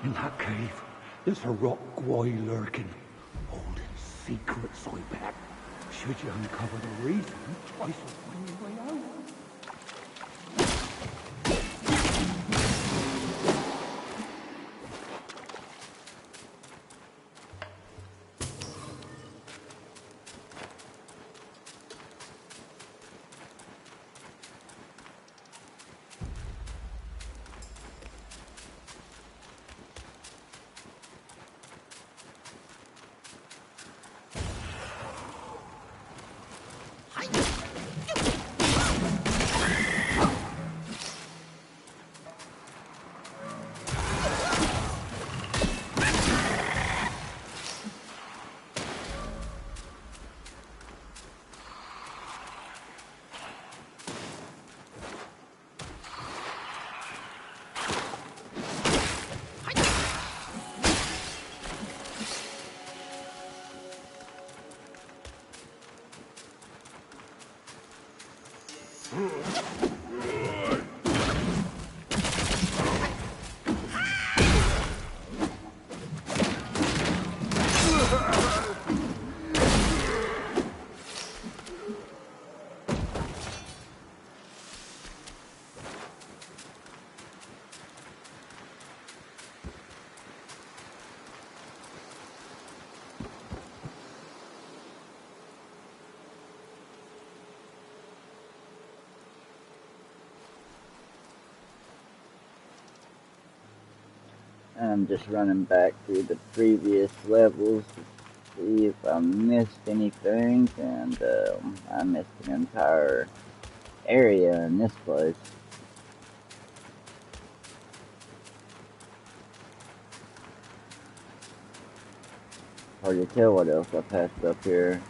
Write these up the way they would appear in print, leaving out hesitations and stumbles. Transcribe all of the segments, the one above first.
In that cave, there's a rock guy lurking, holding secrets, I bet. Should you uncover the reason, I shall find your way out. I'm just running back through the previous levels to see if I missed anything, and I missed an entire area in this place. Hard to tell what else I passed up here.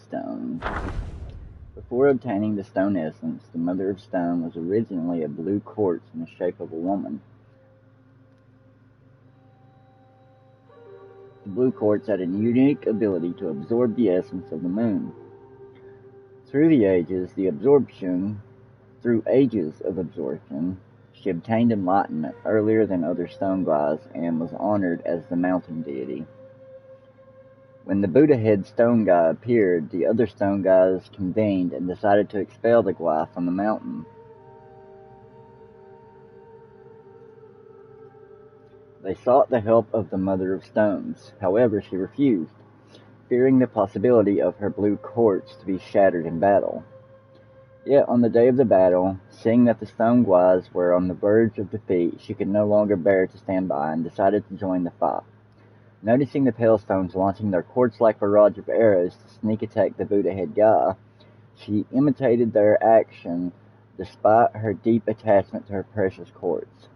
Stone. Before obtaining the stone essence, the Mother of Stone was originally a blue quartz in the shape of a woman. The blue quartz had a unique ability to absorb the essence of the moon. Through ages of absorption, she obtained enlightenment earlier than other stone gods and was honored as the mountain deity. When the Buddha head stone guy appeared, the other stone guys convened and decided to expel the guy from the mountain. They sought the help of the Mother of Stones. However, she refused, fearing the possibility of her blue quartz to be shattered in battle. Yet on the day of the battle, seeing that the stone guys were on the verge of defeat, she could no longer bear to stand by and decided to join the fight. Noticing the Pale Stones launching their quartz-like barrage of arrows to sneak attack the Buddha head guy, she imitated their action despite her deep attachment to her precious quartz.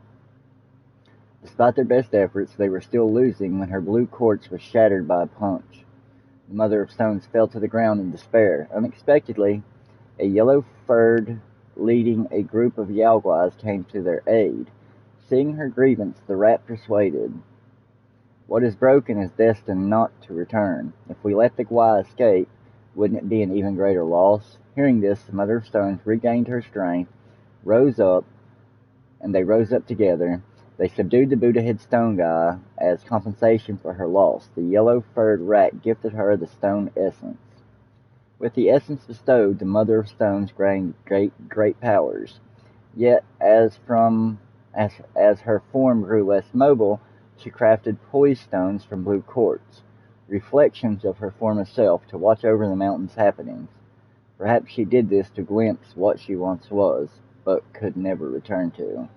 Despite their best efforts, they were still losing when her blue quartz was shattered by a punch. The Mother of Stones fell to the ground in despair. Unexpectedly, a yellow-furred leading a group of Yaoguais came to their aid. Seeing her grievance, the rat persuaded, "What is broken is destined not to return. If we let the Gua escape, wouldn't it be an even greater loss?" Hearing this, the Mother of Stones regained her strength, and they rose up together. They subdued the Buddha head stone guy as compensation for her loss. The yellow-furred rat gifted her the stone essence. With the essence bestowed, the Mother of Stones gained great powers. Yet, as her form grew less mobile, she crafted poise stones from blue quartz. reflections of her former self to watch over the mountain's happenings. Perhaps she did this to glimpse what she once was, but could never return to.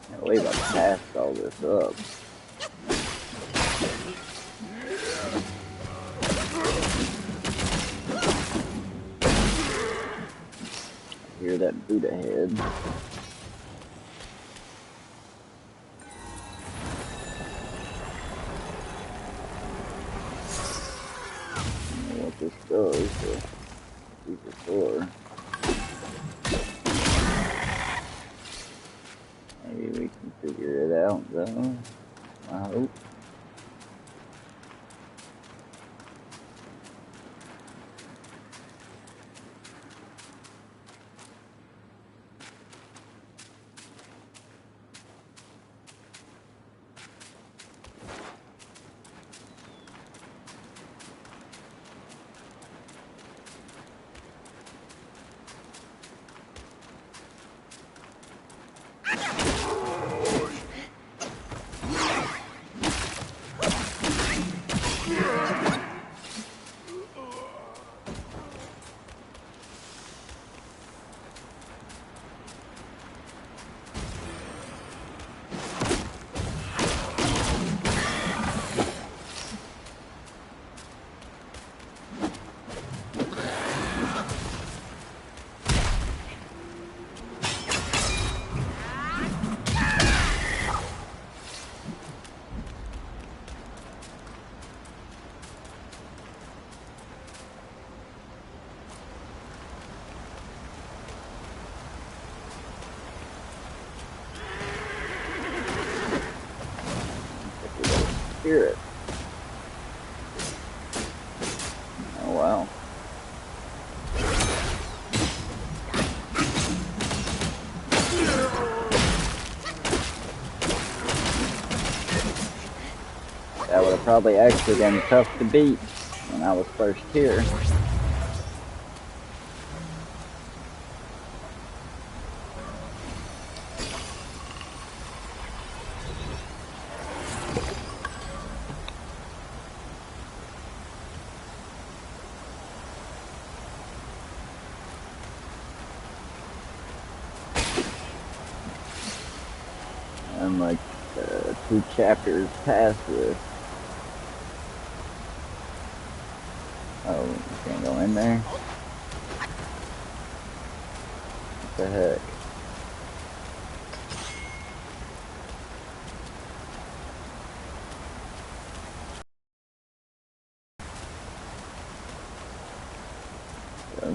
I believe I passed all this up. I hear that Buddha head. I don't know what this does, but use the door. Maybe we can figure it out, though. I hope. Spirit. Oh wow. That would have probably actually been tough to beat when I was first here. I'm like 2 chapters past this. Oh, you can't go in there? What the heck? So.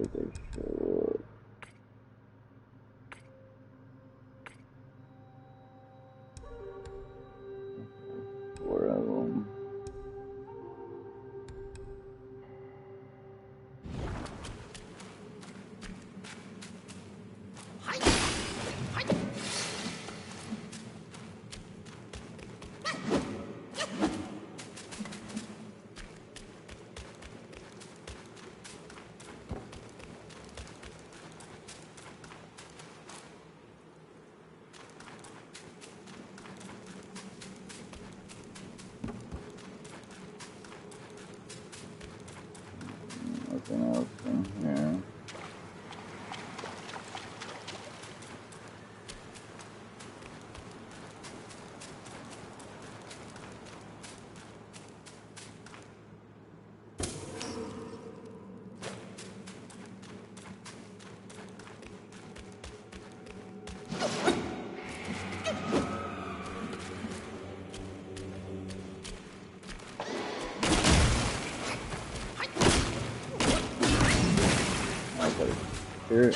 did they show up? Four of them. Nothing else in here. Here.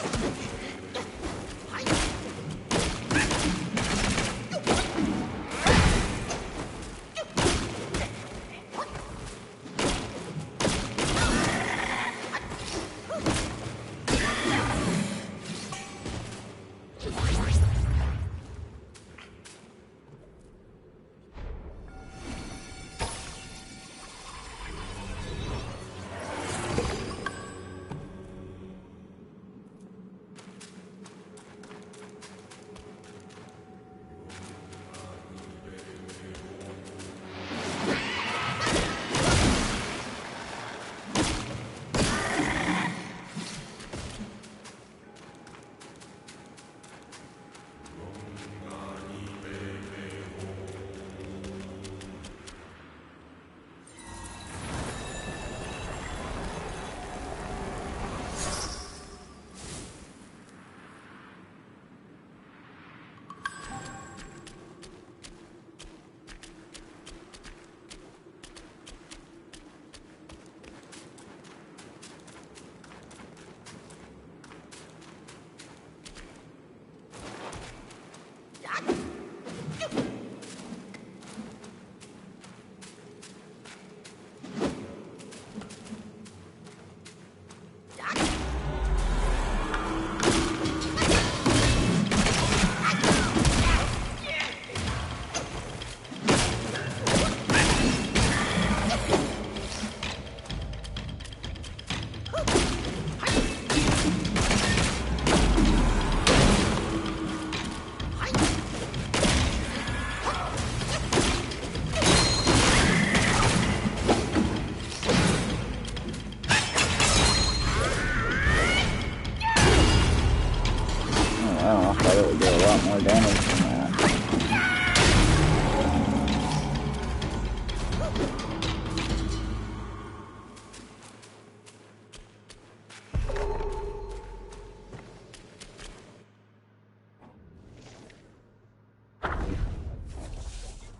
More damage than that.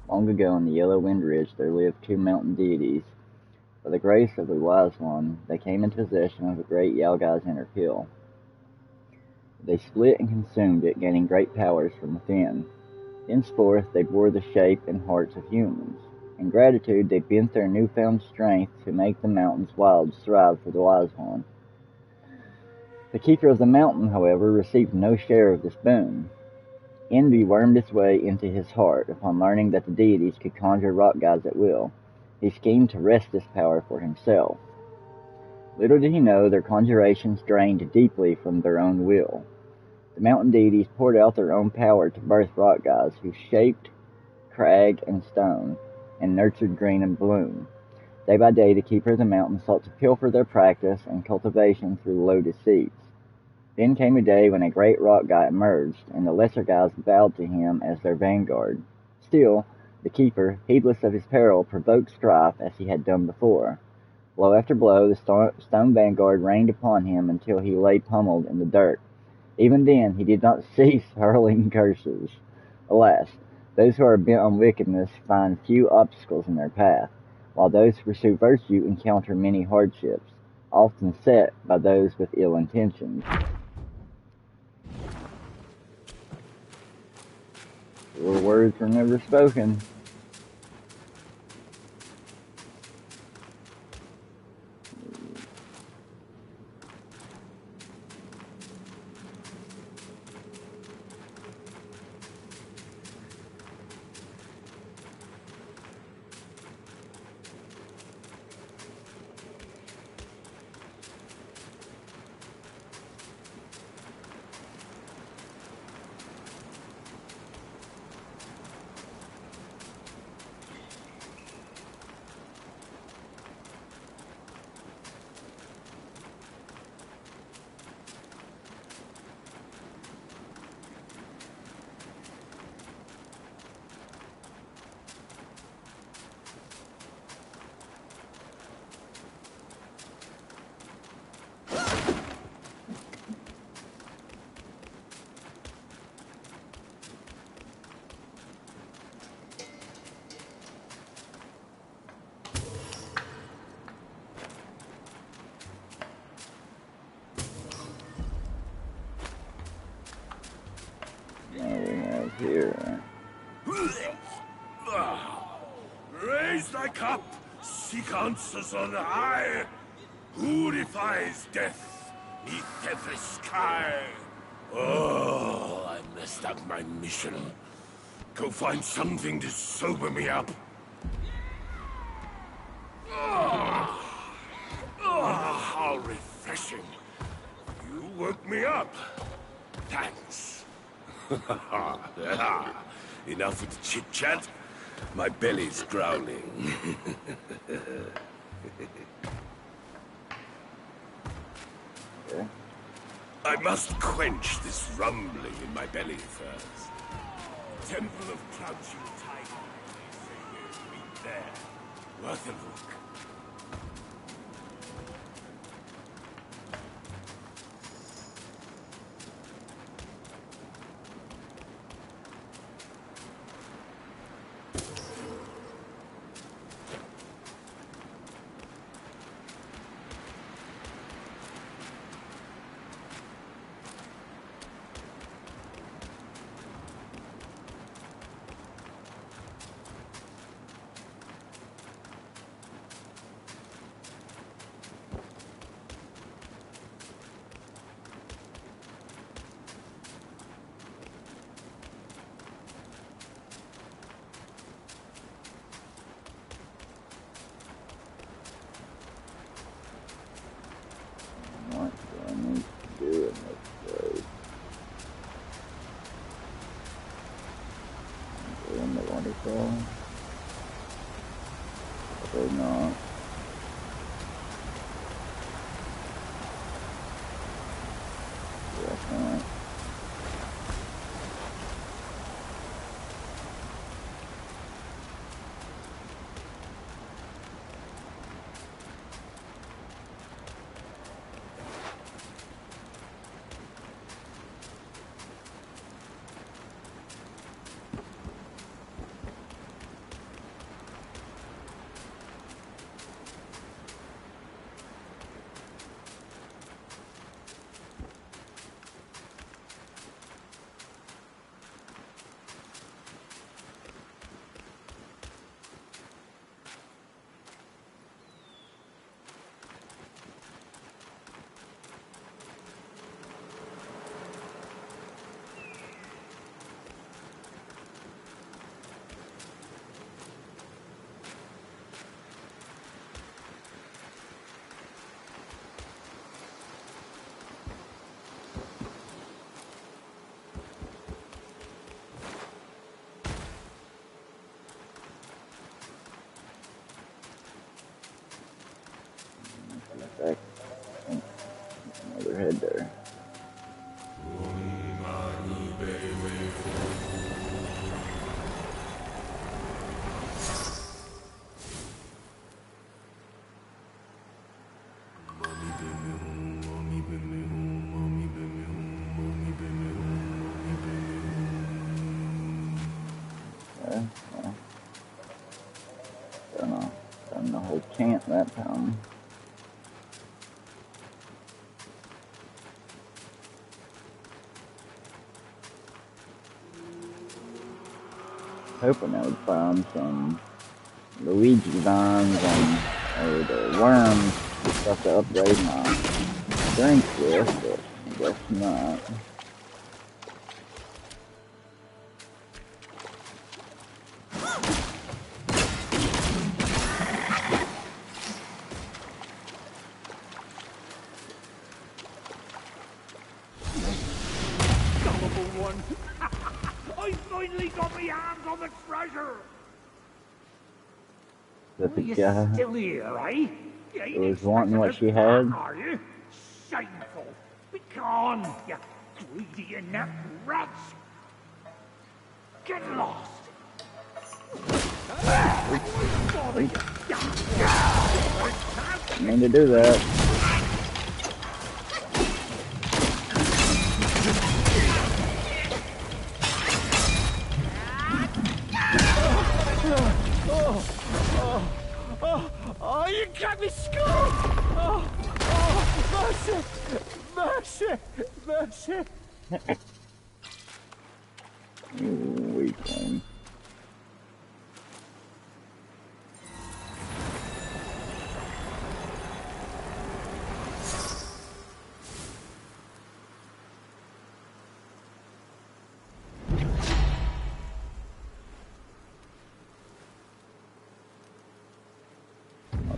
Long ago on the Yellow Wind Ridge there lived two mountain deities. By the grace of the Wise One, they came into possession of the great Yalgai's inner hill. They split and consumed it, gaining great powers from within. Henceforth they bore the shape and hearts of humans. In gratitude they bent their newfound strength to make the mountain's wilds thrive for the Wise One. The keeper of the mountain, however, received no share of this boon. Envy wormed its way into his heart upon learning that the deities could conjure rock gods at will. He schemed to wrest this power for himself. Little did he know their conjurations drained deeply from their own will. The mountain deities poured out their own power to birth rock gods who shaped crag and stone and nurtured green and bloom. Day by day the keeper of the mountain sought to pilfer their practice and cultivation through low deceits. Then came a day when a great rock god emerged, and the lesser gods bowed to him as their vanguard. Still, the keeper, heedless of his peril, provoked strife as he had done before. Blow after blow, the stone vanguard rained upon him until he lay pummeled in the dirt. Even then, he did not cease hurling curses. Alas, those who are bent on wickedness find few obstacles in their path, while those who pursue virtue encounter many hardships. often set by those with ill intentions. Your words were never spoken. Here. Raise thy cup, seek answers on high. Who defies death neath deathless sky? Oh, I messed up my mission. Go find something to sober me up. How refreshing. You woke me up. Thanks. Enough with the chit-chat. My belly's growling. Okay. I must quench this rumbling in my belly first. Temple of Crouching Tiger. They say we'll meet there. Worth a look. What do I need to do in this place? In the waterfall? Or not? Yes, not. Back. Another head there. Okay, well, done the whole chant that time. hoping I would find some Luigi vines or the worms, the stuff to upgrade my strength with, but I guess not. I finally got my hands on the treasure! That the You guy still here, eh? You ain't was wanting expecting what us she back, had. are you? Shameful. Be gone, you greedy inept rats! Get lost! I mean to do that. Oh, you got me skull! Mercy! Mercy! Mercy! Weakling.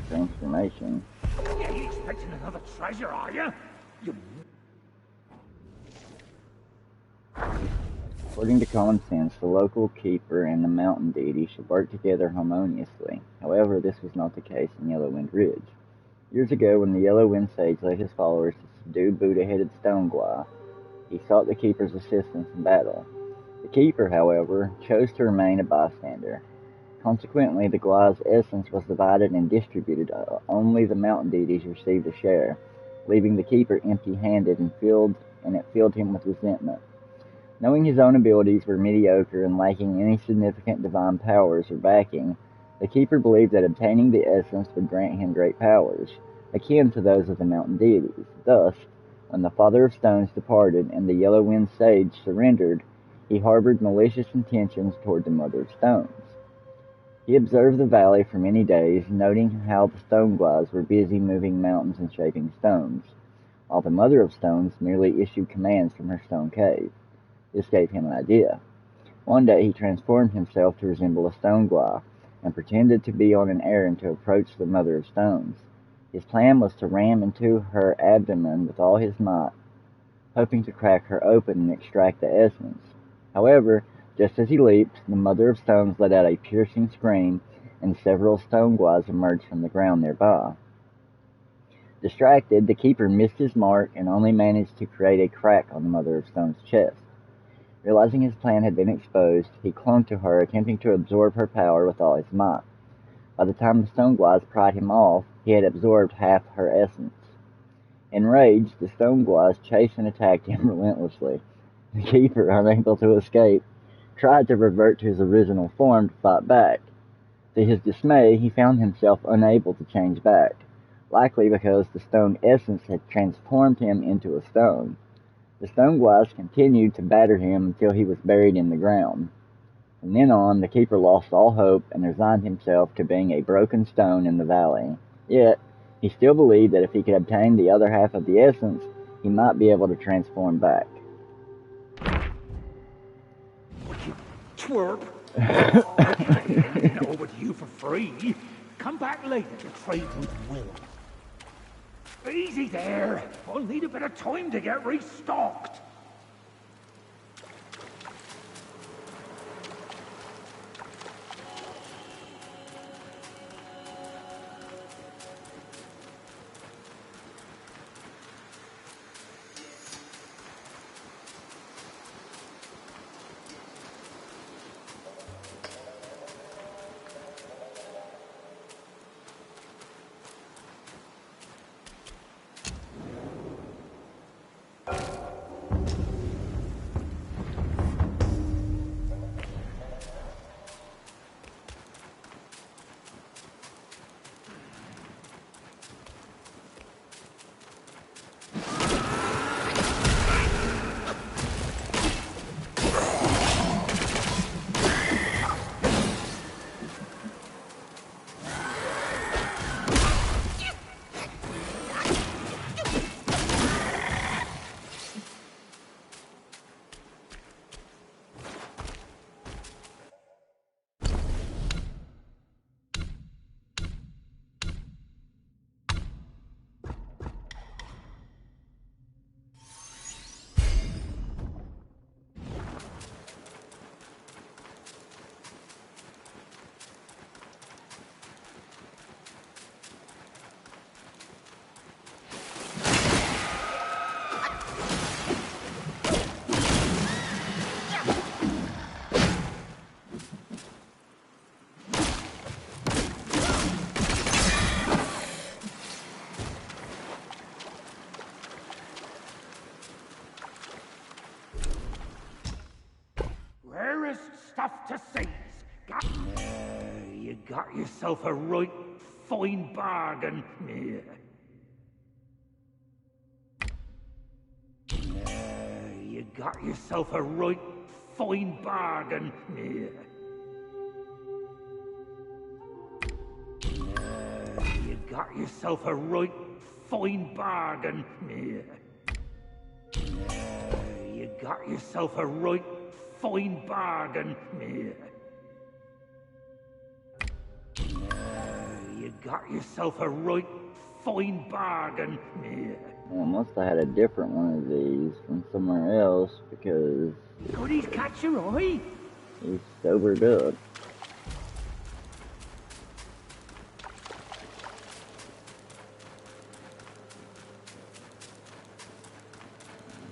Transformation. You ain't expecting another treasure, are you? According to common sense, the local keeper and the mountain deity should work together harmoniously. However, this was not the case in Yellowwind Ridge. Years ago, when the Yellowwind Sage led his followers to subdue Buddha-headed Stonegwa, he sought the keeper's assistance in battle. The keeper, however, chose to remain a bystander. Consequently, the Gwa's essence was divided and distributed. Only the mountain deities received a share, leaving the keeper empty-handed, and it filled him with resentment. Knowing his own abilities were mediocre and lacking any significant divine powers or backing, the keeper believed that obtaining the essence would grant him great powers, akin to those of the mountain deities. Thus, when the Father of Stones departed and the Yellowwind Sage surrendered, he harbored malicious intentions toward the Mother of Stones. He observed the valley for many days, noting how the Stonegwas were busy moving mountains and shaping stones, while the Mother of Stones merely issued commands from her stone cave. This gave him an idea. One day he transformed himself to resemble a Stonegwa, and pretended to be on an errand to approach the Mother of Stones. His plan was to ram into her abdomen with all his might, hoping to crack her open and extract the essence. However, just as he leaped, the Mother of Stones let out a piercing scream, and several Stonegwas emerged from the ground nearby. Distracted, the keeper missed his mark and only managed to create a crack on the Mother of Stone's chest. Realizing his plan had been exposed, he clung to her, attempting to absorb her power with all his might. By the time the Stonegwas pried him off, he had absorbed half her essence. Enraged, the Stonegwas chased and attacked him relentlessly. The keeper, unable to escape, tried to revert to his original form to fight back. To his dismay, he found himself unable to change back, likely because the stone essence had transformed him into a stone. The Stonegwas continued to batter him until he was buried in the ground. From then on, the keeper lost all hope and resigned himself to being a broken stone in the valley. Yet, he still believed that if he could obtain the other half of the essence, he might be able to transform back. Twerp! I can't hand it over to you for free. Come back later to trade with Will. Easy there. I'll need a bit of time to get restocked. to seize. You got yourself a right fine bargain. You got yourself a right fine bargain. You got yourself a right fine bargain. You got yourself a right fine bargain. You got yourself a right fine bargain. Well, I must have had a different one of these from somewhere else because Goodies catch your eye? he's sobered up.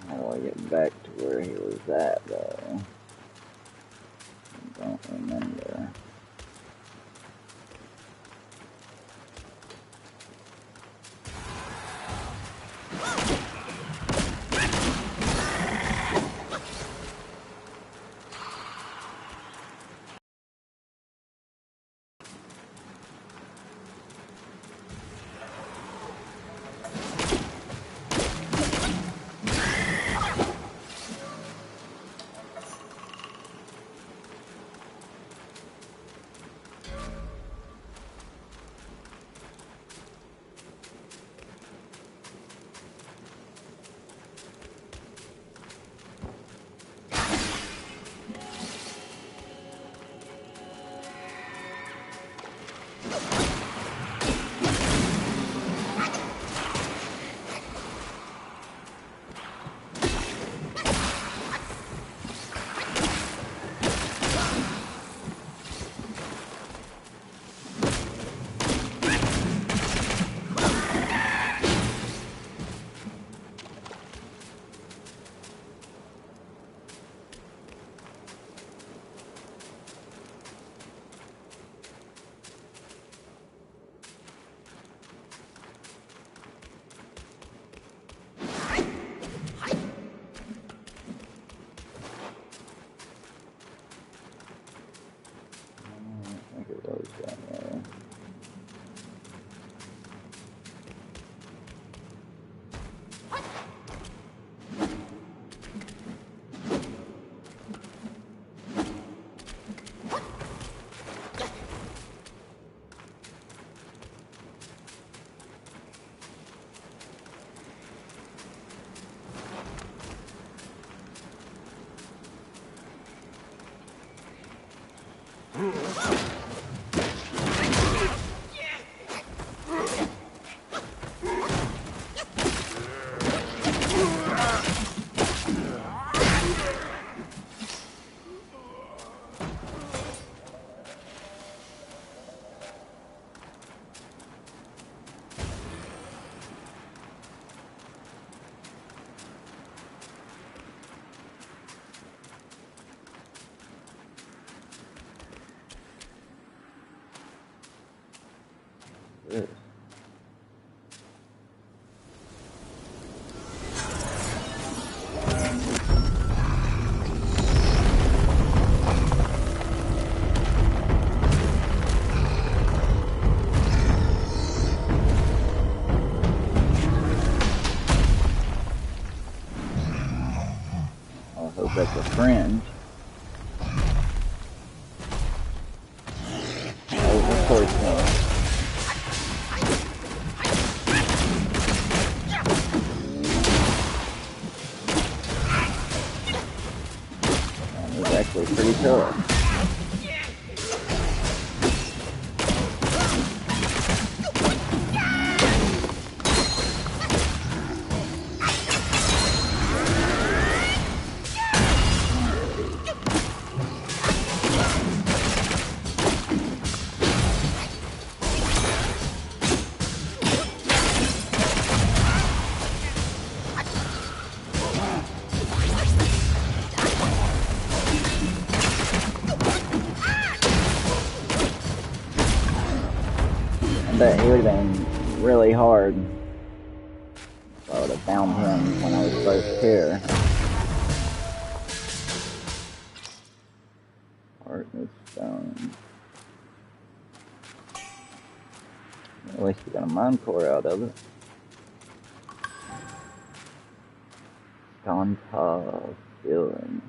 How do I get back to where he was at, though? I don't remember. I think it was down there. Good. I hope that's a friend. Oh, of course not. That was actually pretty tough. But it would have been really hard if I would have found him when I was first here. Hardness stone. At least we got a mine core out of it. Gonta filling.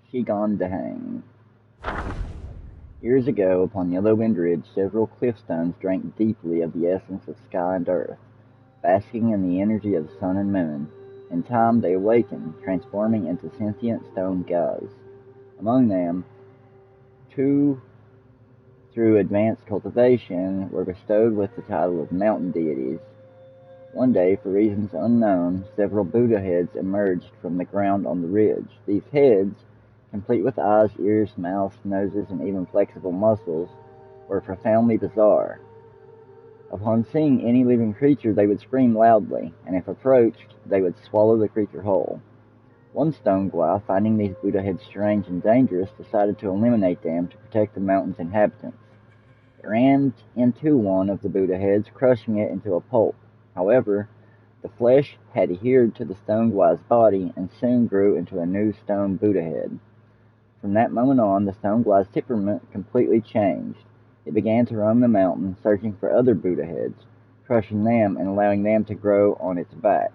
She gone to hang. Years ago, upon Yellow Wind Ridge, several cliffstones drank deeply of the essence of sky and earth, basking in the energy of the sun and moon. In time, they awakened, transforming into sentient stone gods. Among them, two, through advanced cultivation, were bestowed with the title of mountain deities. One day, for reasons unknown, several Buddha heads emerged from the ground on the ridge. These heads, complete with eyes, ears, mouths, noses, and even flexible muscles, were profoundly bizarre. Upon seeing any living creature, they would scream loudly, and if approached, they would swallow the creature whole. One stone gua, finding these Buddha heads strange and dangerous, decided to eliminate them to protect the mountain's inhabitants. It rammed into one of the Buddha heads, crushing it into a pulp. However, the flesh had adhered to the stone gua's body and soon grew into a new stone Buddha head. From that moment on, the stone gua's temperament completely changed. It began to roam the mountain, searching for other Buddha heads, crushing them and allowing them to grow on its back.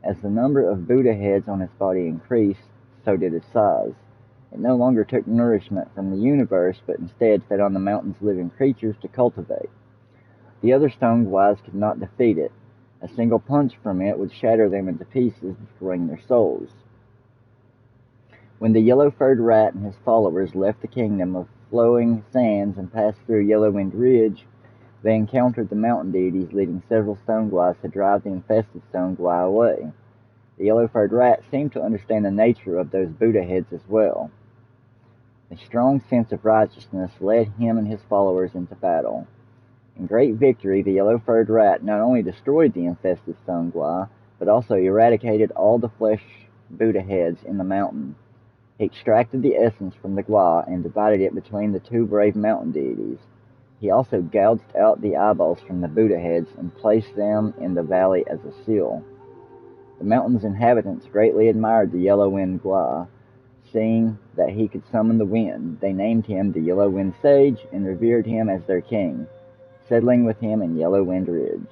As the number of Buddha heads on its body increased, so did its size. It no longer took nourishment from the universe, but instead fed on the mountain's living creatures to cultivate. The other stone guas could not defeat it. A single punch from it would shatter them into pieces, destroying their souls. When the yellow-furred rat and his followers left the kingdom of flowing sands and passed through Yellow Wind Ridge, they encountered the mountain deities, leading several stone guas to drive the infested stone gua away. The yellow-furred rat seemed to understand the nature of those Buddha heads as well. A strong sense of righteousness led him and his followers into battle. In great victory, the yellow-furred rat not only destroyed the infested stone gua, but also eradicated all the flesh Buddha heads in the mountain. He extracted the essence from the gua and divided it between the two brave mountain deities. He also gouged out the eyeballs from the Buddha heads and placed them in the valley as a seal. The mountain's inhabitants greatly admired the Yellow Wind Gua. Seeing that he could summon the wind, they named him the Yellow Wind Sage and revered him as their king, settling with him in Yellow Wind Ridge.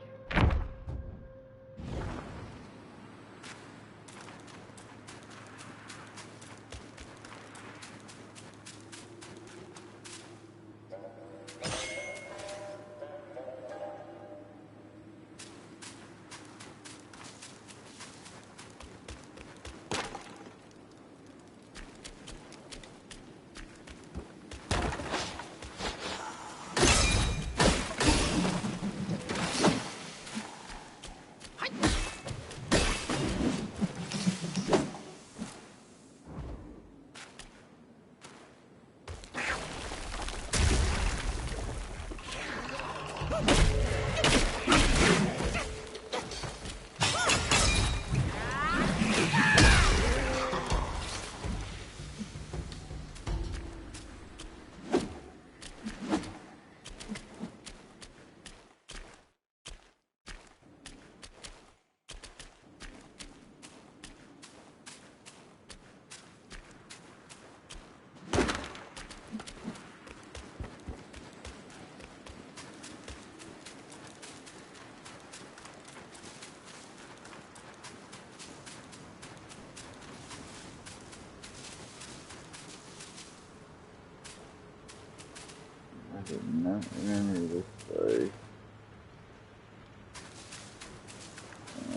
I did not remember this place.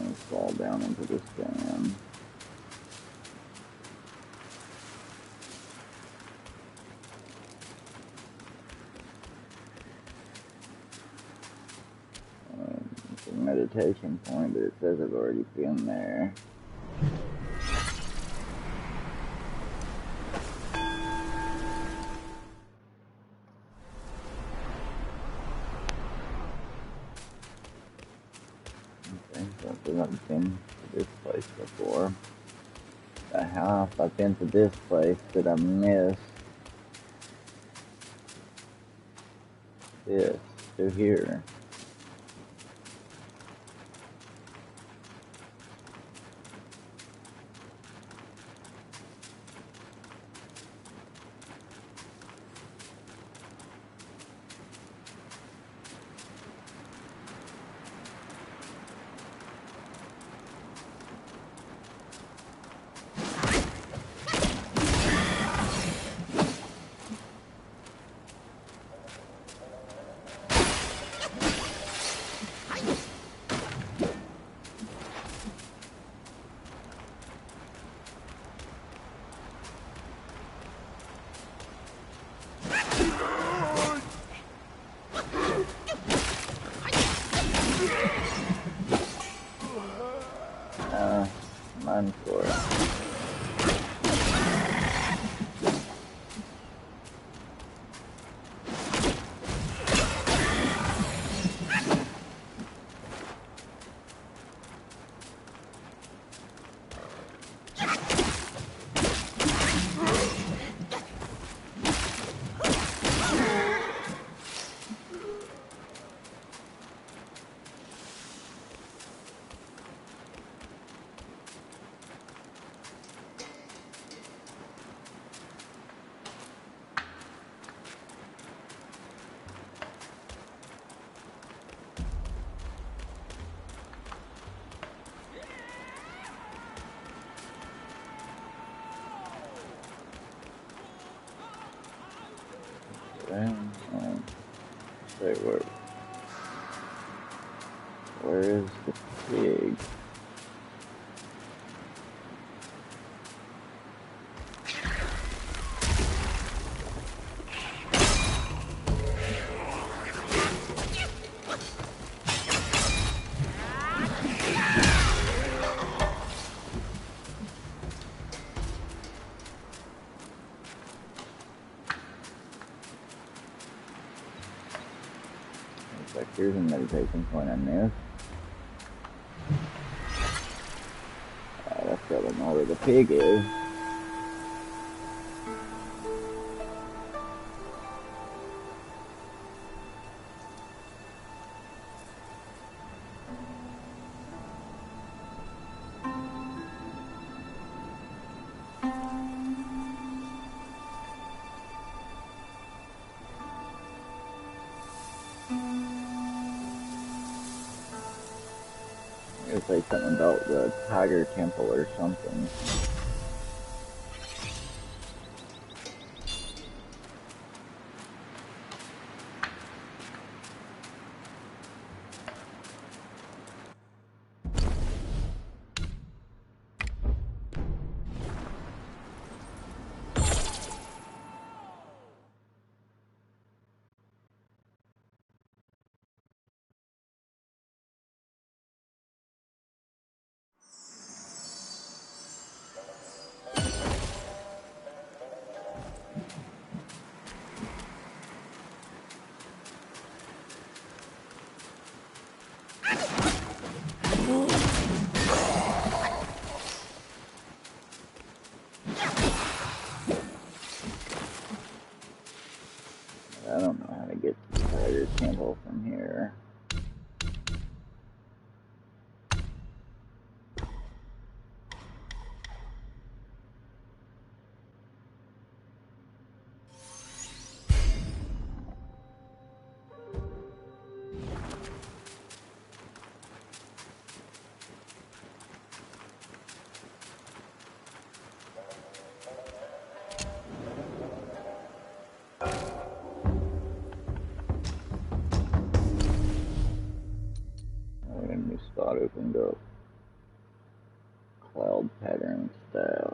Let's fall down into this dam. It's a meditation point, but it says I've already been there. I've been to this place before. How have I been to this place that I missed this? through here. Run for it. Say where is the pig? Like here's a meditation point on this. That's probably not where the pig is. It was like something about the Tiger Temple or something. I don't know how to get to the Tiger Temple from here. A new spot opened up. Cloud pattern staff.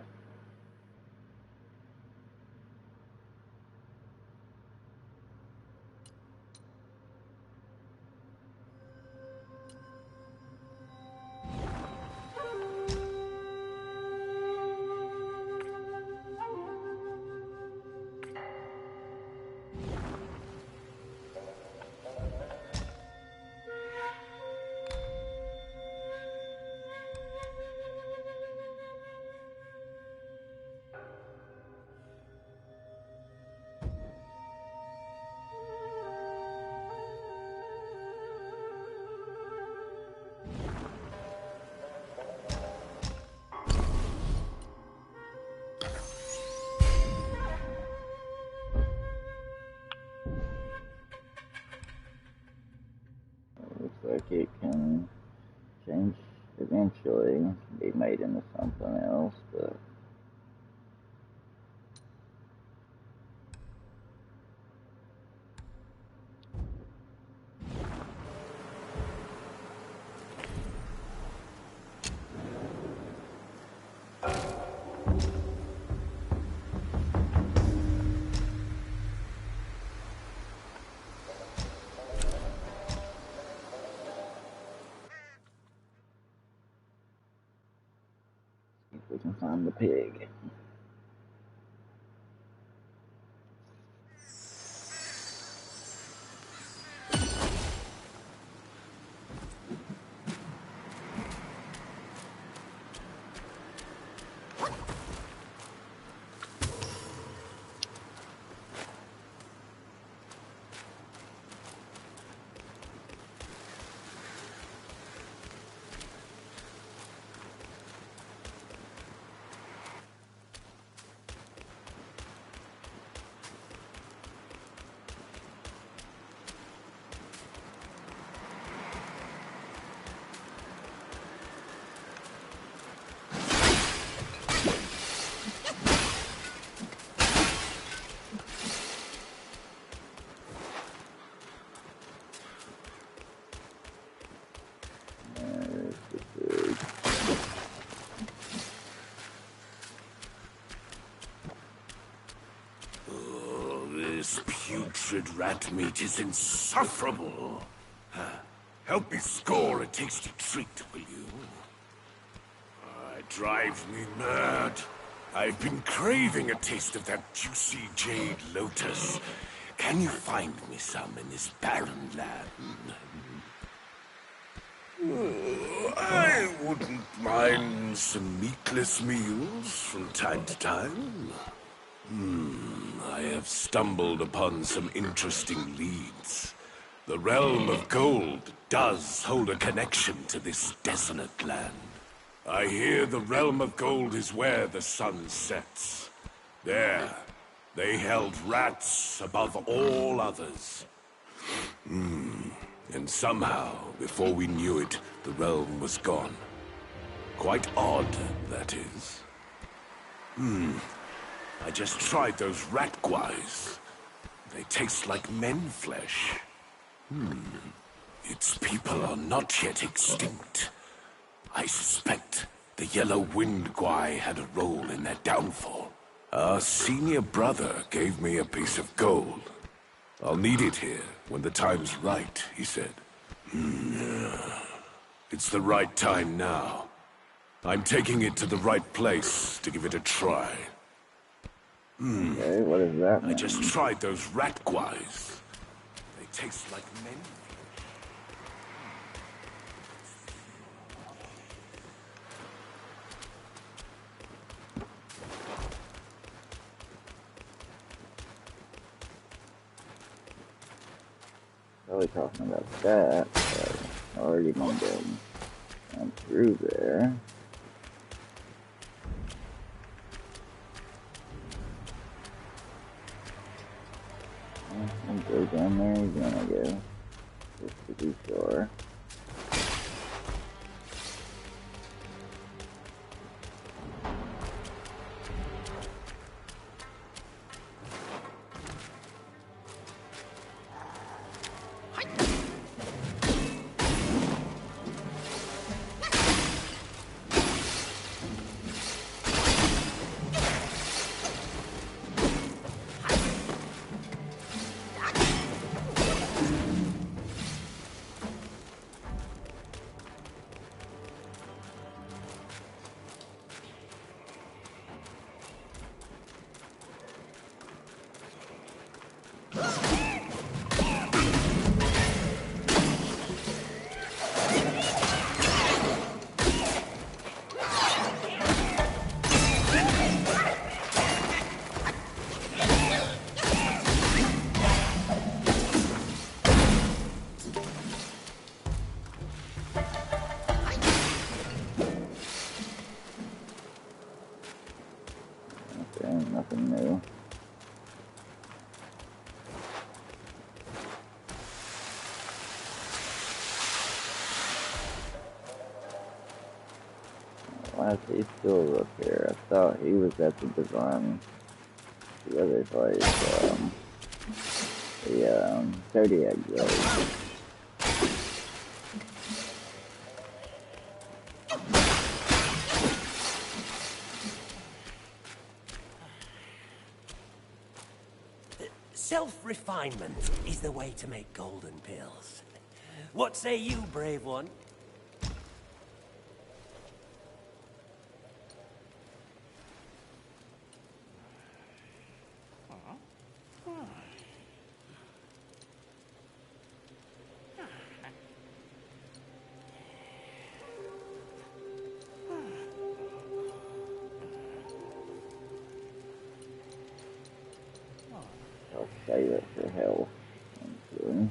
made into something else, but see if we can find the pig. There's the pig. Oh, this putrid rat meat is insufferable. Help me score a tasty treat, will you? It drives me mad. I've been craving a taste of that juicy jade lotus. Can you find me some in this barren land? I wouldn't mind some meatless meals from time to time. I have stumbled upon some interesting leads. The realm of gold does hold a connection to this desolate land. I hear the realm of gold is where the sun sets. There, they held rats above all others. And somehow, before we knew it, the realm was gone. Quite odd, that is. I just tried those rat guais. They taste like men flesh. Its people are not yet extinct. I suspect the Yellow Wind Guai had a role in their downfall. Our senior brother gave me a piece of gold. I'll need it here when the time's right, he said. It's the right time now. I'm taking it to the right place to give it a try. Okay, what is that? I just tried those rat guais. They taste like men. Probably talking about that, but I already been down through there. I'll go down there again, I guess, just to be sure. Nothing new. he's still up here. I thought he was at the design. The other place, the Zodiac Grove. Self-refinement is the way to make golden pills. What say you, brave one? I'll save it for health. Okay.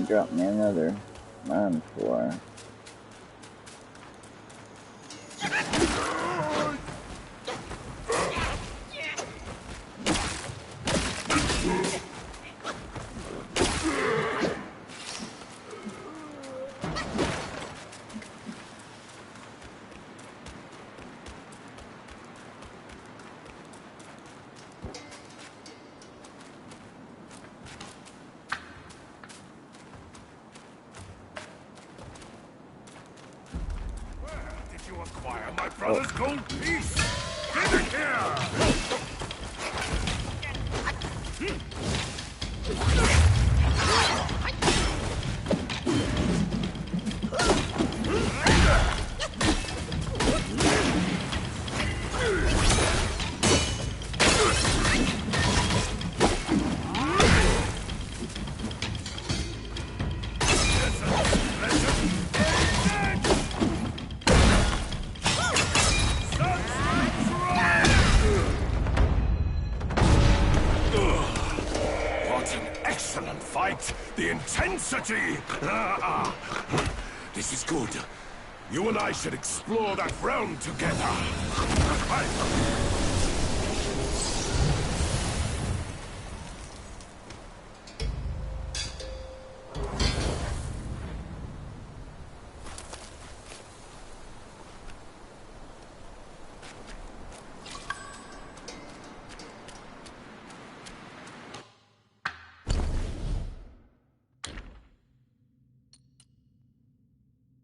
Drop me another mine for. you acquire my brother's gold piece? Give it here! The intensity! This is good. You and I should explore that realm together.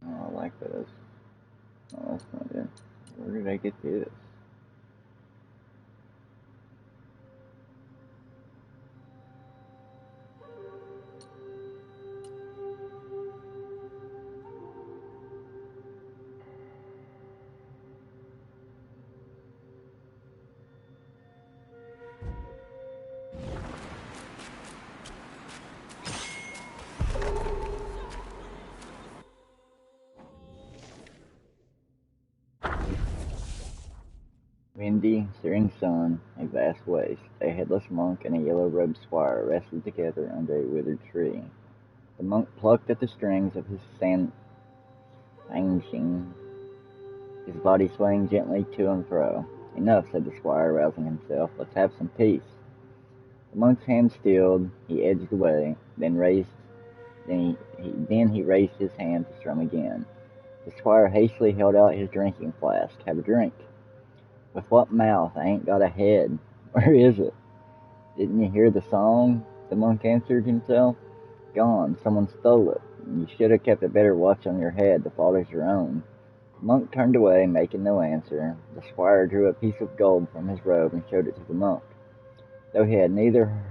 Oh, I like this. Oh, that's not it. Where did I get this? Windy, searing sun, a vast waste. A headless monk and a yellow-robed squire rested together under a withered tree. The monk plucked at the strings of his sanshing, his body swaying gently to and fro. Enough, said the squire, rousing himself. Let's have some peace. The monk's hand stilled. He edged away, then he raised his hand to strum again. The squire hastily held out his drinking flask. Have a drink. With what mouth? I ain't got a head. Where is it? Didn't you hear the song? The monk answered himself. Gone. Someone stole it. You should have kept a better watch on your head. The fault is your own. The monk turned away, making no answer. The squire drew a piece of gold from his robe and showed it to the monk. Though he had neither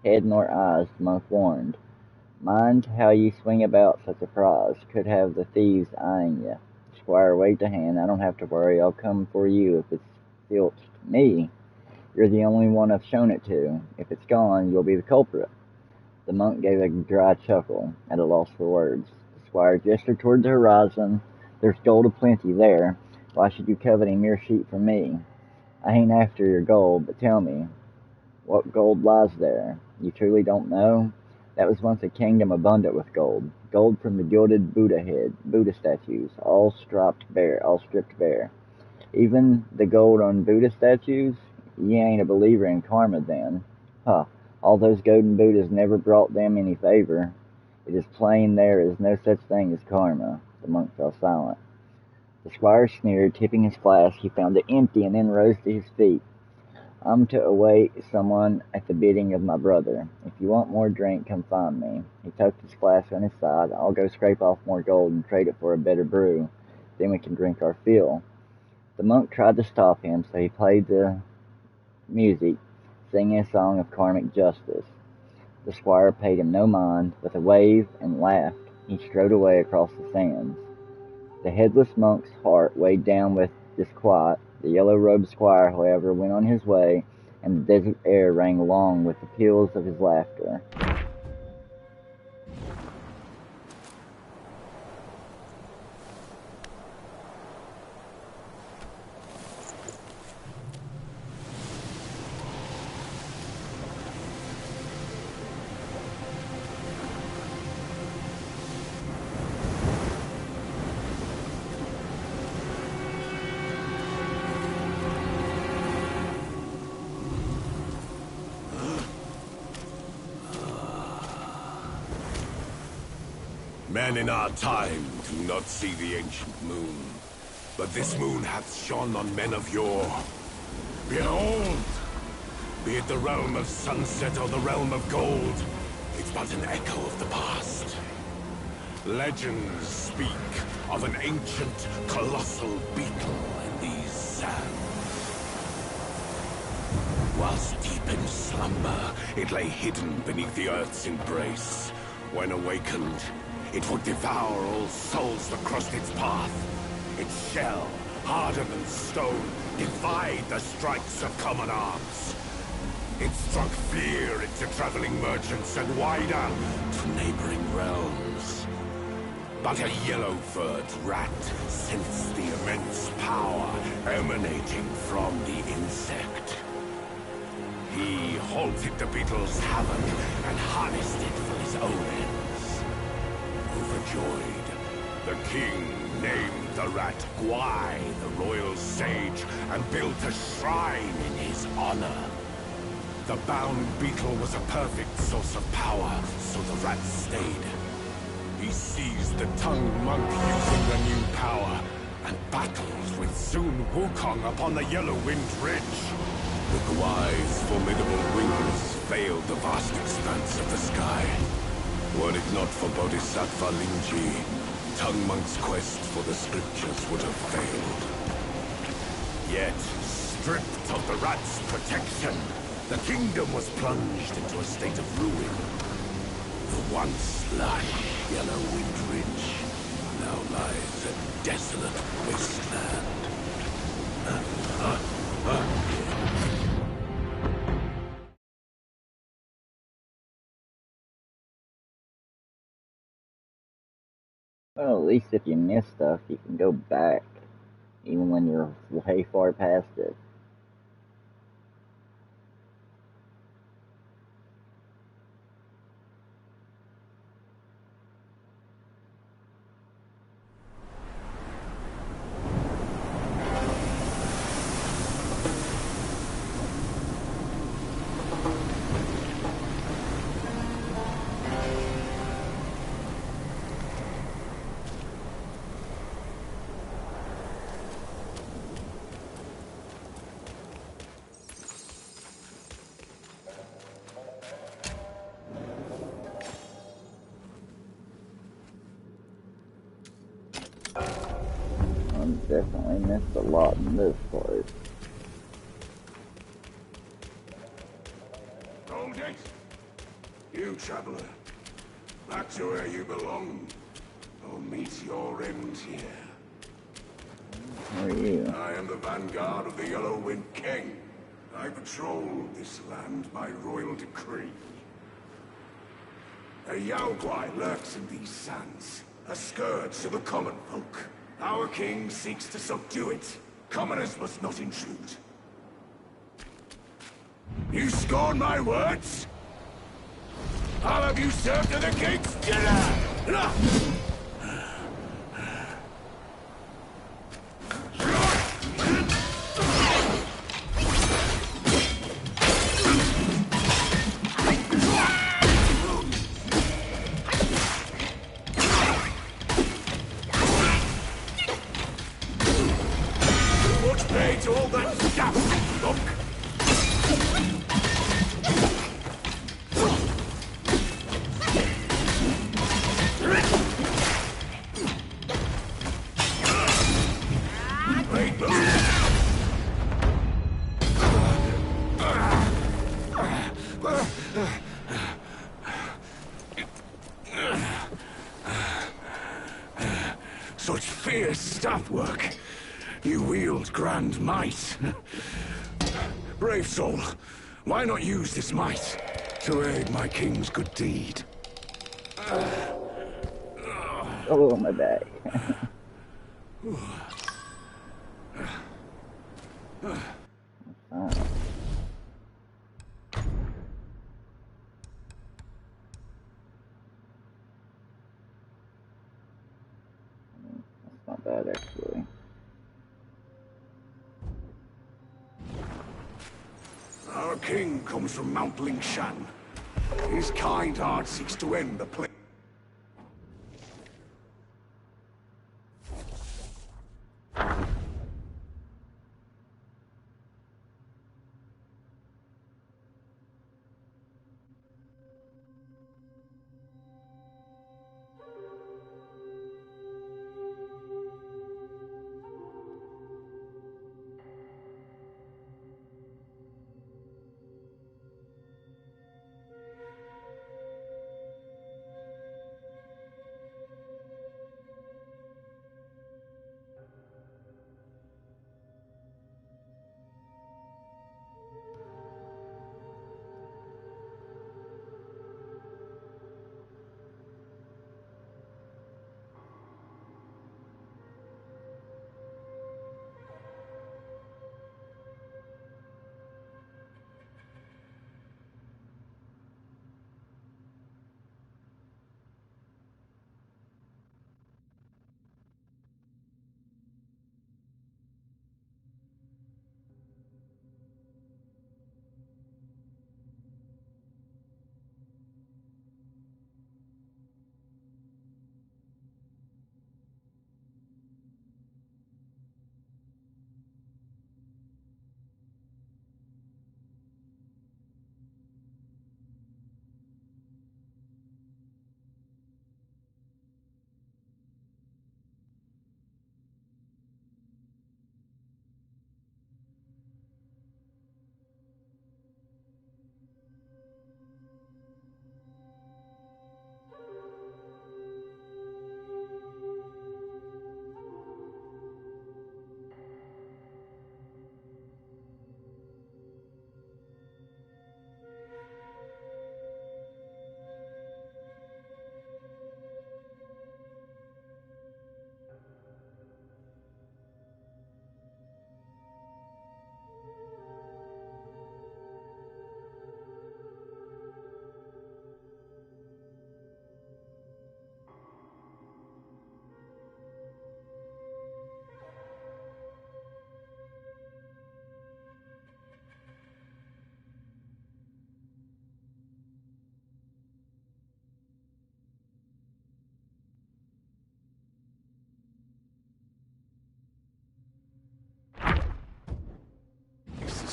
head nor eyes, the monk warned. Mind how ye swing about such a prize. Could have the thieves eyeing you. The squire waved a hand. I don't have to worry. I'll come for you if it's filched. Me? You're the only one I've shown it to. If it's gone, you'll be the culprit. The monk gave a dry chuckle, at a loss for words. The squire gestured toward the horizon. There's gold aplenty there. Why should you covet a mere sheep from me? I ain't after your gold, but tell me, what gold lies there? You truly don't know? That was once a kingdom abundant with gold. Gold from the gilded Buddha statues, all stripped bare. Even the gold on Buddha statues? You ain't a believer in karma then. Huh. All those golden Buddhas never brought them any favor. It is plain there is no such thing as karma. The monk fell silent. The squire sneered, tipping his flask. He found it empty and then rose to his feet. I'm to await someone at the bidding of my brother. If you want more drink, come find me. He tucked his flask on his side. I'll go scrape off more gold and trade it for a better brew. Then we can drink our fill. The monk tried to stop him, so he played the music, singing a song of karmic justice. The squire paid him no mind. With a wave and laughed, he strode away across the sands. The headless monk's heart weighed down with disquiet. The yellow-robed squire, however, went on his way, and the desert air rang along with the peals of his laughter. Men in our time do not see the ancient moon, but this moon hath shone on men of yore. Behold! Be it the realm of sunset or the realm of gold, it's but an echo of the past. Legends speak of an ancient, colossal beetle in these sands. Whilst deep in slumber, it lay hidden beneath the earth's embrace. When awakened, it would devour all souls that crossed its path. Its shell, harder than stone, defied the strikes of common arms. It struck fear into traveling merchants and wider to neighboring realms. But a yellow-furred rat sensed the immense power emanating from the insect. He halted the beetle's havoc and harnessed it for his own ends. Overjoyed, the king named the rat Gwai, the royal sage, and built a shrine in his honor. The bound beetle was a perfect source of power, so the rat stayed. He seized the tongue monk using the new power, and battled with soon Wukong upon the Yellow-Wind Ridge. The Gwai's formidable wings veiled the vast expanse of the sky. Were it not for Bodhisattva Lingji, Tongue Monk's quest for the scriptures would have failed. Yet, stripped of the rat's protection, the kingdom was plunged into a state of ruin. The once lush Yellow-Wind Ridge now lies a desolate wasteland. Well, at least if you miss stuff, you can go back, even when you're way far past it. I definitely missed a lot in this part. Hold it! You, traveler. Back to where you belong. Or meet your end here. Who are you? I am the vanguard of the Yellow-Wind King. I patrol this land by royal decree. A Yaoguai lurks in these sands, a scourge to the common folk. Our king seeks to subdue it. Commoners must not intrude. You scorn my words? I'll have you served to the king's dinner! What paid to all that stuff, look? Such fierce staff work. You wield grand might. Brave soul, why not use this might to aid my king's good deed? Oh, my back. That's not bad, actually. Our king comes from Mount Lingshan. His kind heart seeks to end the plague.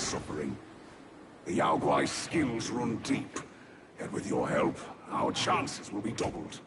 suffering. The Yao Guai's skills run deep, yet with your help, our chances will be doubled.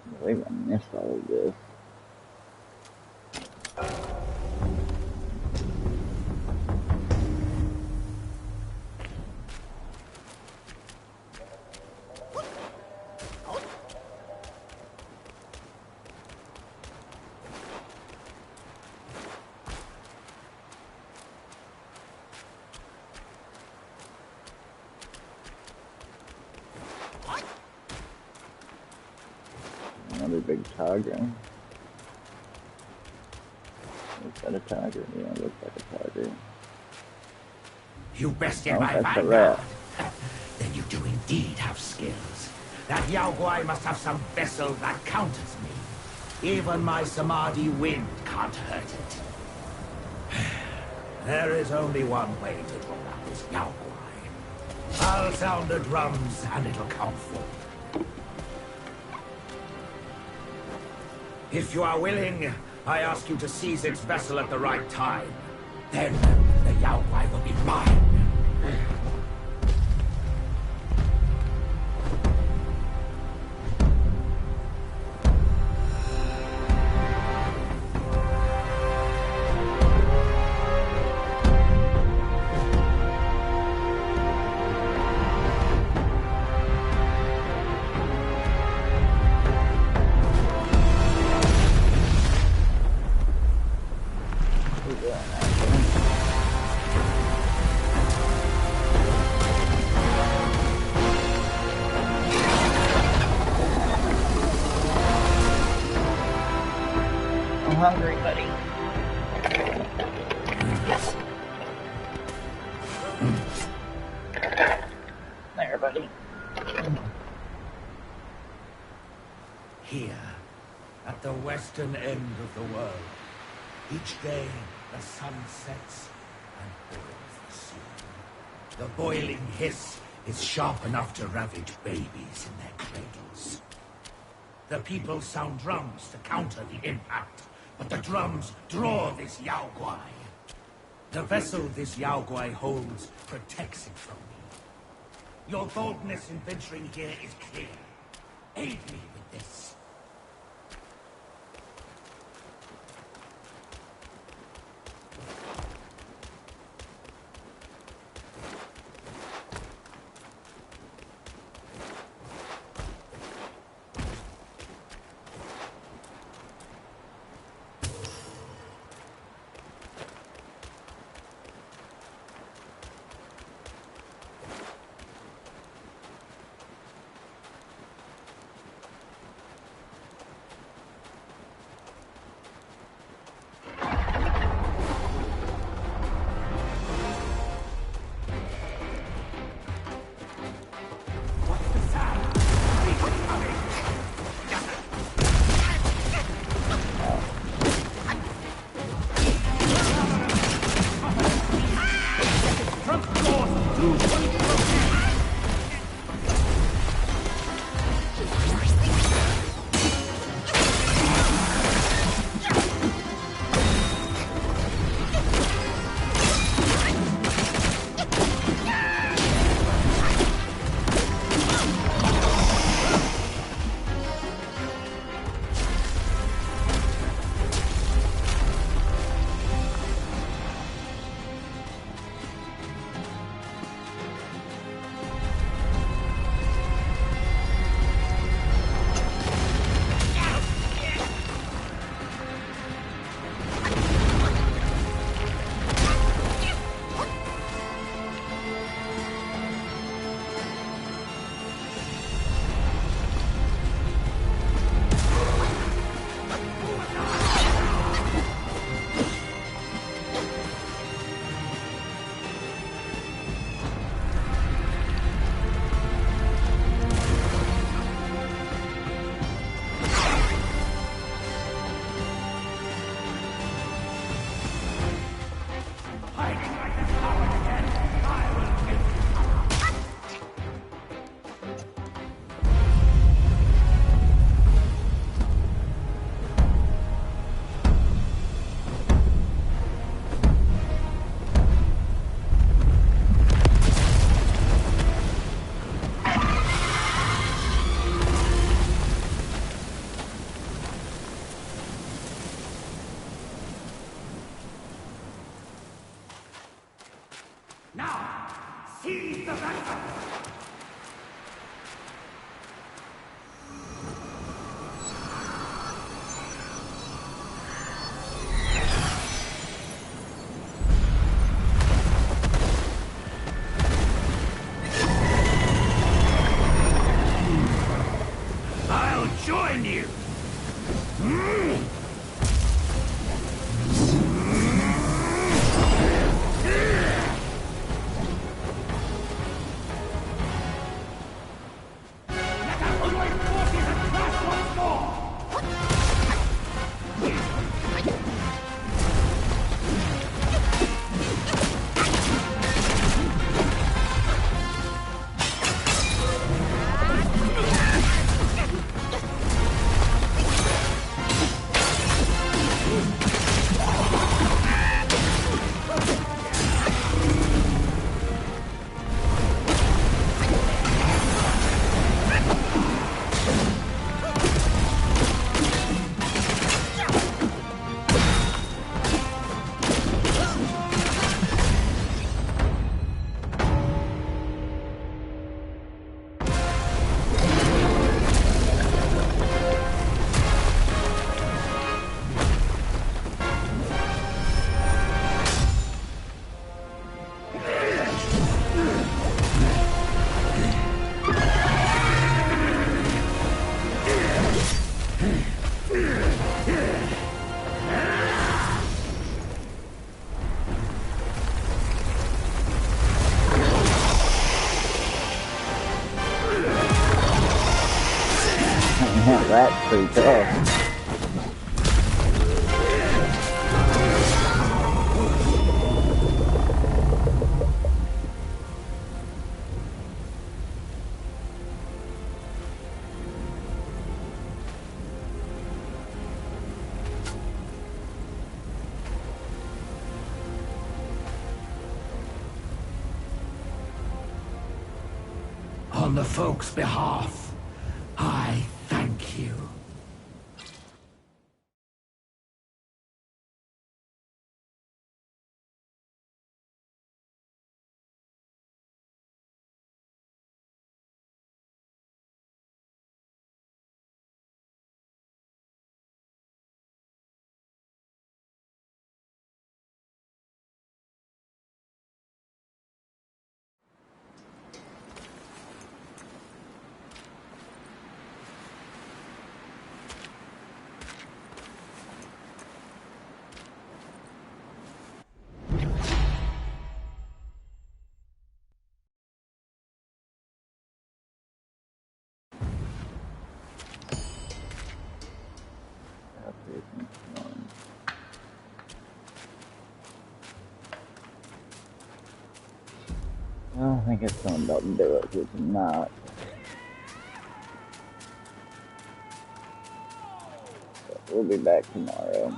I believe I missed all of this. Another big tiger. Is that a tiger? Yeah, it looks like a tiger. You bested Oh, my that's a vanguard. rat. Then you do indeed have skills. That Yao Guai must have some vessel that counters me. Even my Samadhi wind can't hurt it. There is only one way to draw out this Yao Guai. I'll sound the drums and it'll come forth. If you are willing, I ask you to seize its vessel at the right time. Then the Yao Guai will be mine. I'm hungry, buddy. There, buddy. Here, at the western end of the world, each day the sun sets and boils the sea. The boiling hiss is sharp enough to ravage babies in their cradles. The people sound drums to counter the impact, but the drums draw this Yao Guai. The vessel this Yao Guai holds protects it from me. Your boldness in venturing here is clear. Aid me with this. Now, seize the vessel! I'll join you! That's pretty tough. On the folks' behalf, I thank you. I don't think it's going to do it, it's not. But we'll be back tomorrow.